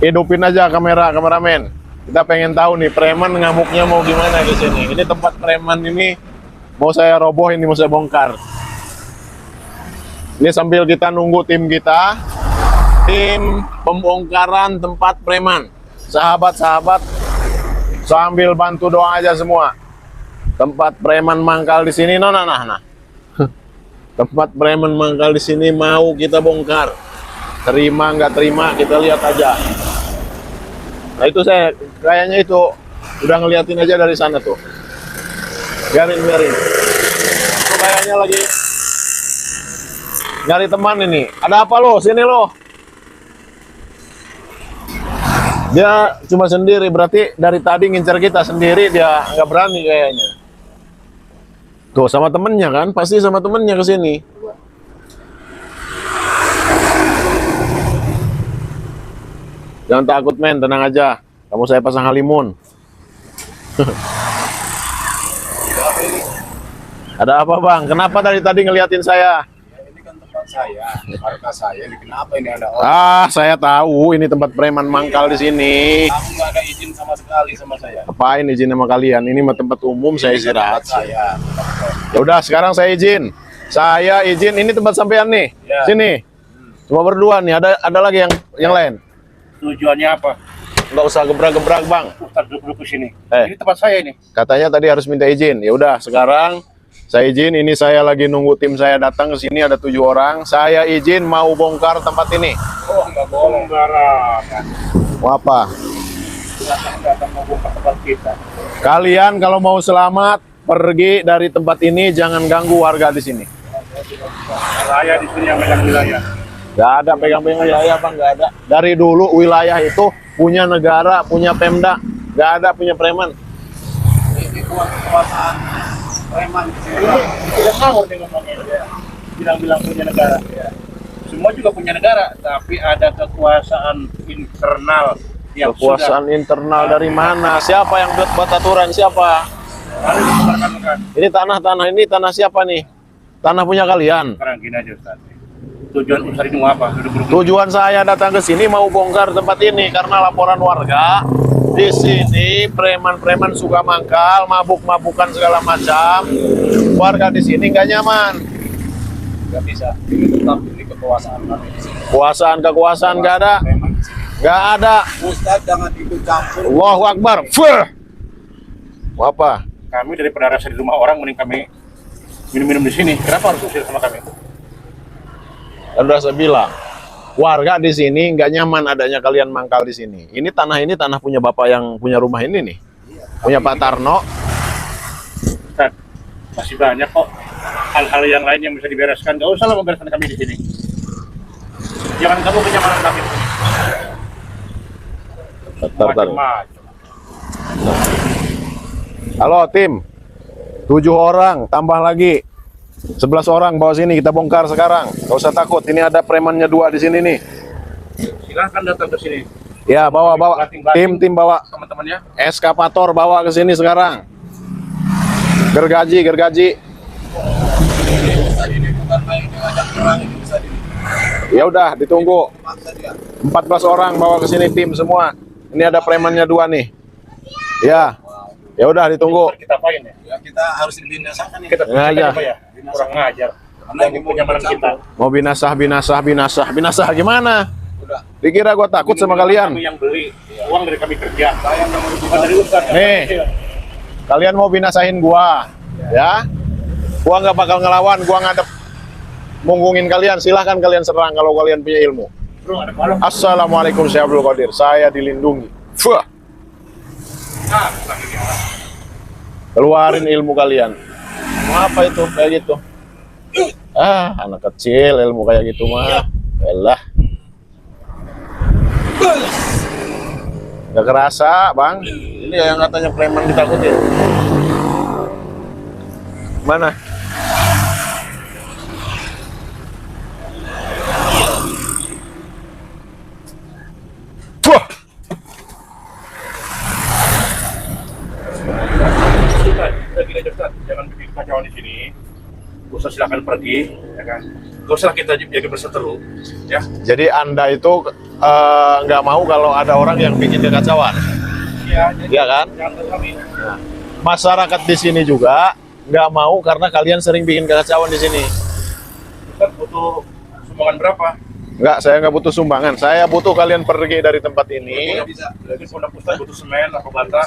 Hidupin aja kameramen. Kita pengen tahu nih preman ngamuknya mau gimana di sini. Ini tempat preman ini mau saya roboh, ini mau saya bongkar. Ini sambil kita nunggu tim kita, tim pembongkaran tempat preman. Sahabat-sahabat, sambil bantu doang aja semua. Tempat preman mangkal di sini, nah. Tempat preman mangkal di sini mau kita bongkar. Terima nggak terima, kita lihat aja. Nah itu saya kayaknya itu udah ngeliatin aja dari sana tuh. Biarin. Itu kayaknya lagi nyari teman ini. Ada apa lo? Sini lo. Dia cuma sendiri, berarti dari tadi ngincer kita sendiri, dia nggak berani kayaknya. Tuh sama temennya kan, pasti sama temennya ke sini. Jangan takut men, tenang aja. Kamu saya pasang halimun. Ada apa bang? Kenapa dari tadi ngeliatin saya? Ya, ini kan tempat saya, markas saya. Ini kenapa ini ada orang? Saya tahu ini tempat preman mangkal di sini. Kamu nggak ada izin sama sekali sama saya. Apain izin sama kalian? Ini mah tempat umum, saya istirahat. Saya. Ya udah, sekarang saya izin. Saya izin. Ini tempat sampean nih. Ya. Sini. Cuma berdua nih. Ada lagi yang lain. Tujuannya apa? Nggak usah gebrak-gebrak bang. Ustaz duduk di sini. Eh. Ini tempat saya ini. Katanya tadi harus minta izin. Ya udah, sekarang saya izin. Ini saya lagi nunggu tim saya datang ke sini, ada 7 orang. Saya izin mau bongkar tempat ini. Oh, nggak boleh. Sembarangan. Mau apa? Datang mau buka tempat kita. Kalian kalau mau selamat pergi dari tempat ini, jangan ganggu warga di sini. Saya di sini yang megang wilayah. Gak ada pegang-pegang wilayah bang, gak ada. Dari dulu wilayah itu punya negara, punya Pemda, gak ada punya preman. Ini buat kekuasaan preman. Tidak mau dengan ngomongnya. Bilang-bilang punya negara. Semua juga punya negara, tapi ada kekuasaan internal yang Kekuasaan internal dari mana? Siapa yang buat aturan? Siapa? harus dikeluarkan. Ini tanah siapa nih? Tanah punya kalian. Sekarang gini aja Ustaz. Tujuan Ustaz ini mau apa? Tujuan saya datang ke sini mau bongkar tempat ini karena laporan warga di sini preman-preman suka mangkal, mabuk-mabukan segala macam. Warga di sini nggak nyaman. Nggak bisa. Ini tetap ini kekuasaan kami di sini. Kekuasaan nggak ada, Preman di sini. nggak ada. Ustaz jangan ikut campur. Allahu Akbar. Fuh. Mau apa? Kami daripada rasa di rumah orang mending kami minum-minum di sini. Kenapa harus usir sama kami? Udah saya bilang, warga di sini nggak nyaman adanya kalian mangkal di sini. Ini tanah punya bapak yang punya rumah ini nih, punya Pak Tarno. Ustaz, masih banyak kok hal-hal yang lain yang bisa dibereskan. Gak usah lah membereskan kami di sini. Jangan kamu kenyamanan kami. Tar. Macam-macam. Halo tim, 7 orang tambah lagi 11 orang bawa sini, kita bongkar sekarang. Gak usah takut, ini ada premannya 2 di sini nih. Silahkan datang ke sini. Ya bawa tim bawa Teman-temannya. eskavator bawa ke sini sekarang. Gergaji. Ini bukan main ngajak perang ini bisa di. Ya udah ditunggu. 14 orang bawa ke sini tim semua. Ini ada premannya 2 nih. Ya. Ya udah ditunggu. Kita apain ya? Ya, kita harus dibinasakan ya. Kita Ngajar. apa ya? Kurang ngajar. Karena kenyamanan kita. Mau binasah gimana? Udah. Dikira gua takut sama kalian? Kami yang beli, uang dari kami kerja. Saya yang bukan dari Ustaz. Nih. Kalian mau binasahin gua, ya? Gua nggak bakal ngelawan, gua ngadep munggungin kalian. Silahkan kalian serang kalau kalian punya ilmu. Bro, ada malu. Assalamualaikum, saya Abdul Qadir. Saya dilindungi. Fuh. Nah, bukan ini. Keluarin ilmu kalian. Mau apa itu kayak gitu? Anak kecil ilmu kayak gitu mah. Elah. Gak kerasa, Bang. Ini yang katanya preman ditakutin. Mana? Wah. Ustaz, jangan bikin kacauan di sini. Ustaz silakan pergi, ya kan? Gak usah kita jadi berseteru, ya. Jadi Anda itu nggak mau kalau ada orang yang bikin kekacauan. Iya, jadi Iya kan? jangan kami. Masyarakat di sini juga nggak mau karena kalian sering bikin kekacauan di sini. Kita butuh sumbangan berapa? Nggak, saya nggak butuh sumbangan. Saya butuh kalian pergi dari tempat ini. Bisa. Jadi Pondok Pusat butuh semen atau bata.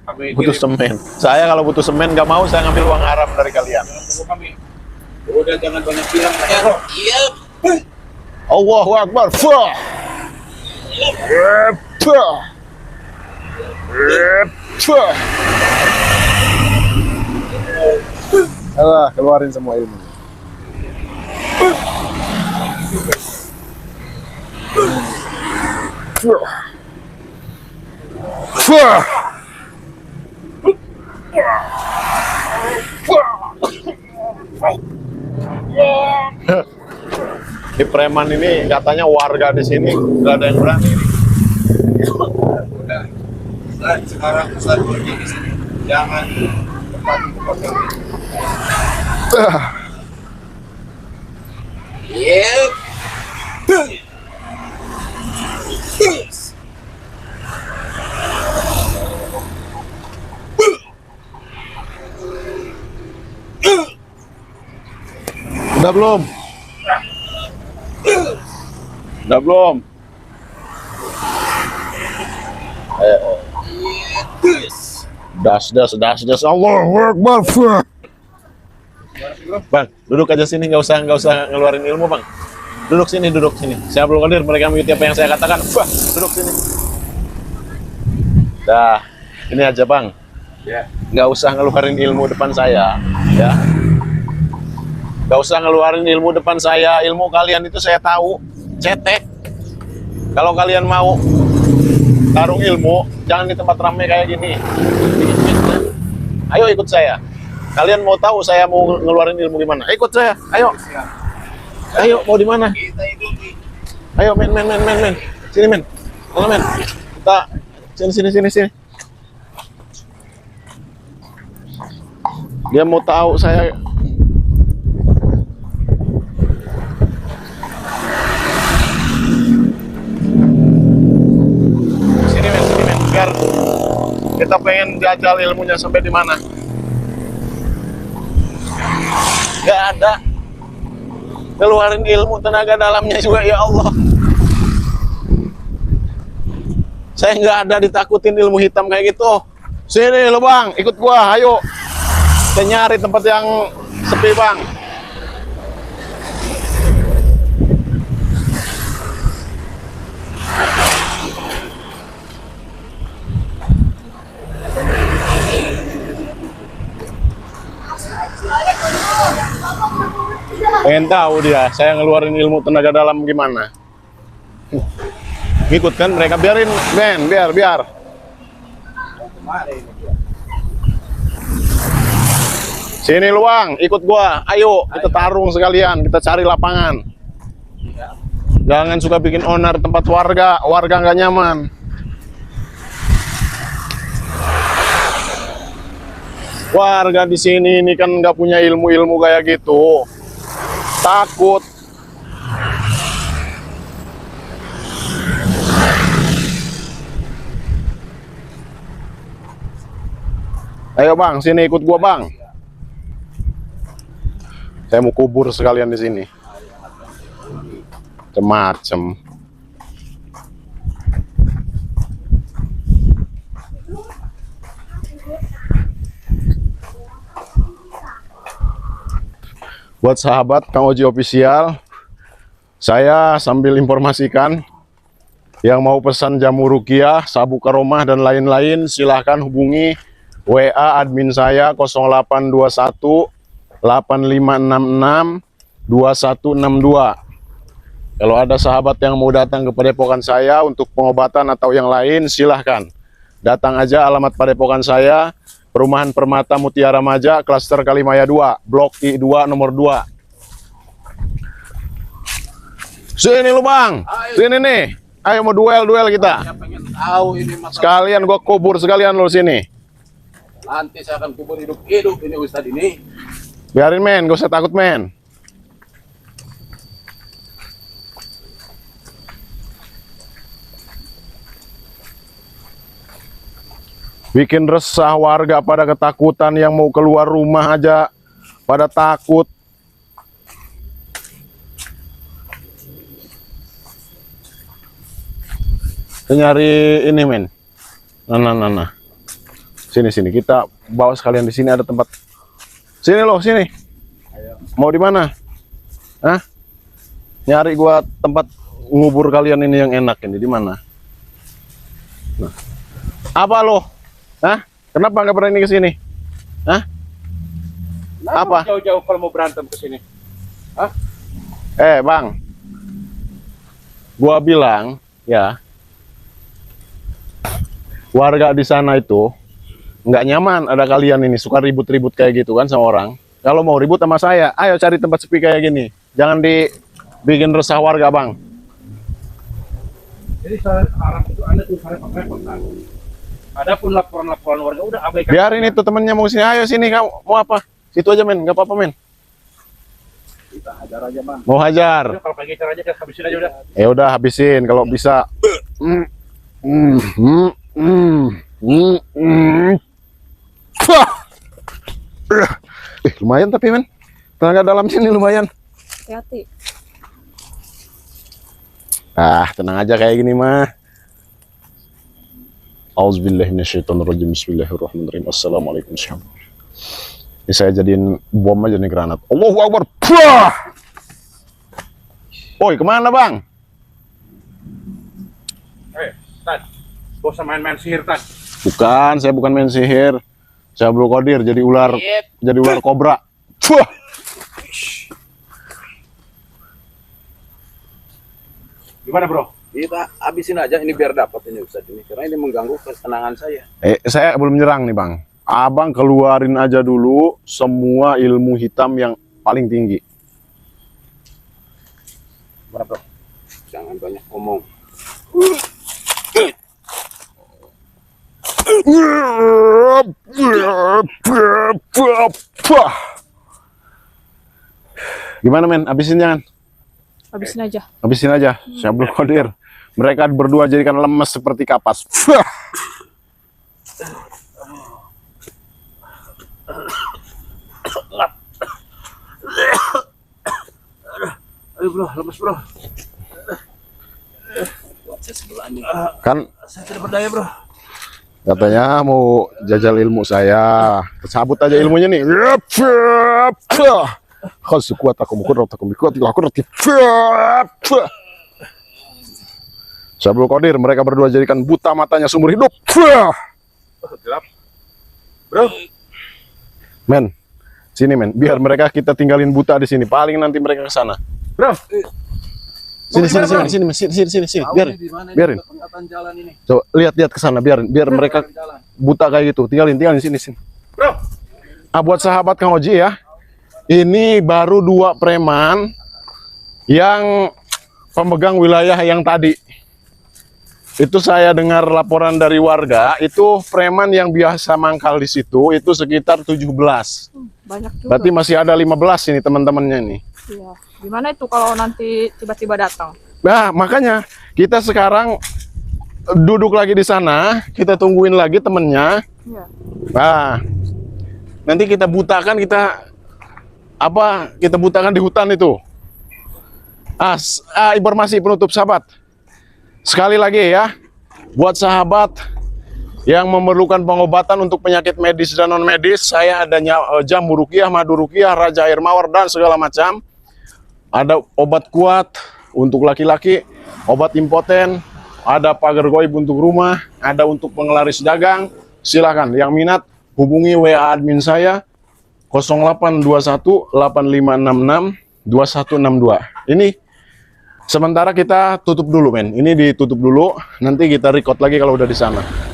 Kami Butuh kirim. semen. Saya kalau butuh semen nggak mau saya ngambil uang haram dari kalian. Jangan tunggu kami. Udah jangan banyak bilang. Iya. Allahu Akbar. Fuh. Fuh. Fuh. Alah, keluarin semua ilmu. Fuh. Fuh. Di preman ini katanya warga di sini nggak ada yang berani. Udah. Ustaz, sekarang Ustaz pergi di sini. Jangan tempat kami. Iya. Udah belum? Udah belum? Das Allahu Akbar. Fuh. Bang, duduk aja sini, nggak usah ngeluarin ilmu, Bang. Duduk sini. Saya belum hadir, mereka mengikuti apa yang saya katakan. Wah, duduk sini. Dah, ini aja, Bang. Ya. Nggak usah ngeluarin ilmu depan saya, ya. Nggak usah ngeluarin ilmu depan saya. Ilmu kalian itu saya tahu, cetek. Kalau kalian mau tarung ilmu, jangan di tempat ramai kayak gini. Ayo ikut saya. Kalian mau tahu saya mau ngeluarin ilmu gimana? Ikut saya. Ayo. Ayo, mau di mana? Kita ikuti. Ayo, men. Sini, men. Mana, men? Kita sini. Dia mau tahu saya. Sini, men. Biar kita pengen jajal ilmunya sampai di mana. Gak ada. Keluarin ilmu tenaga dalamnya juga, ya Allah. Saya nggak ada ditakutin ilmu hitam kayak gitu. Sini lo, Bang, ikut gua, ayo. Kita nyari tempat yang sepi, Bang. Pengen tahu dia, saya ngeluarin ilmu tenaga dalam gimana. Ngikut kan mereka, biarin, Ben, biar. Sini lu, Bang, ikut gua. Ayo, kita tarung sekalian, kita cari lapangan. Jangan suka bikin onar tempat warga nggak nyaman. Warga di sini ini kan nggak punya ilmu kayak gitu. Takut. Ayo, Bang, sini ikut gua, Bang. Saya mau kubur sekalian di sini. Macem-macem. Buat sahabat Kang Oji Official, saya sambil informasikan yang mau pesan jamu ruqyah, sabuk karomah dan lain-lain, silahkan hubungi WA admin saya 0821 8566 2162. Kalau ada sahabat yang mau datang ke padepokan saya untuk pengobatan atau yang lain, silahkan datang aja. Alamat padepokan saya Perumahan Permata Mutiara Maja, Klaster Kalimaya 2, Blok I2 nomor 2. Sini lu, Bang. Sini nih. Ayo mau duel kita. Saya pengen tahu ini masalah. Sekalian gua kubur sekalian lu sini. Nanti saya akan kubur hidup ini Ustadz ini. Biarin, men, gak usah takut, men. Bikin resah warga, pada ketakutan, yang mau keluar rumah aja pada takut. Kita nyari ini men. Nah. Sini kita bawa sekalian, di sini ada tempat. Sini loh, sini. Mau di mana? Hah? Nyari gua tempat ngubur kalian ini yang enak ini di mana? Nah. Apa lo? Hah? Kenapa nggak berani ke sini? Hah? Apa? Jauh-jauh kalau mau berantem ke sini. Hah? Bang. Gua bilang, ya. Warga di sana itu nggak nyaman ada kalian ini suka ribut-ribut kayak gitu kan sama orang. Kalau mau ribut sama saya, ayo cari tempat sepi kayak gini. Jangan dibikin resah warga, Bang. Jadi sekarang itu Anda tuh repot-repot kan. Adapun laporan-laporan warga udah abaikan. Biarin itu temennya mau sini. Ayo sini kamu. Mau apa? Situ aja men, nggak apa-apa men. Kita hajar aja, Bang. Mau hajar. Udah, kalau pagi aja kita habisin aja udah. Ya udah habisin kalau bisa. Lumayan tapi men. Tenaga dalam sini lumayan. Hati-hati. Tenang aja kayak gini mah. Auzubillahi minasyaitonirrajim. Bismillahirrahmanirrahim. Assalamualaikum warahmatullahi wabarakatuh. Ini saya jadiin bom aja nih, granat. Allahu Akbar. Oi, kemana bang? Tan, gak usah main-main sihir, Tan. Bukan, saya bukan main sihir. Saya Abdul Qadir jadi ular, jadi ular kobra. Gimana, Bro? Kita habisin aja ini biar dapat ini Ustaz ini, karena ini mengganggu ketenangan saya. Saya belum nyerang nih bang. Abang keluarin aja dulu semua ilmu hitam yang paling tinggi. Gimana, Bro? Jangan banyak ngomong. Gimana men? Habisin jangan? Habisin aja. Habisin aja. Saya Abdul Qadir. Mereka berdua jadikan lemes seperti kapas. Ayo, Bro, lemes, Bro. Kan Saya tidak berdaya, Bro. katanya mau jajal ilmu saya. Cabut aja ilmunya nih. Saya Abdul Qadir, mereka berdua jadikan buta matanya seumur hidup. Gelap. Bro, Men, sini men, biar mereka kita tinggalin buta di sini. Paling nanti mereka ke sana. Bro. Sini. Biarin. Kelihatan jalan ini. Coba lihat ke sana, biar mereka buta kayak gitu. Tinggalin sini. Bro. Buat sahabat Kang Oji ya. Ini baru 2 preman yang pemegang wilayah yang tadi. Itu saya dengar laporan dari warga, itu preman yang biasa mangkal di situ itu sekitar 17. Banyak juga. Berarti masih ada 15 ini teman-temannya nih. Iya. Gimana itu kalau nanti tiba-tiba datang? Nah, makanya kita sekarang duduk lagi di sana, kita tungguin lagi temennya. Iya. Nah, nanti kita butakan, kita butakan di hutan itu. Informasi penutup sahabat. Sekali lagi ya, buat sahabat yang memerlukan pengobatan untuk penyakit medis dan non medis, saya adanya jamu ruqyah, madu ruqyah, raja air mawar dan segala macam. Ada obat kuat untuk laki-laki, obat impoten, ada pagar goib untuk rumah, ada untuk penglaris dagang. Silakan yang minat hubungi WA admin saya 0821 8566 2162. Ini sementara kita tutup dulu men. Ini ditutup dulu, nanti kita record lagi kalau udah di sana.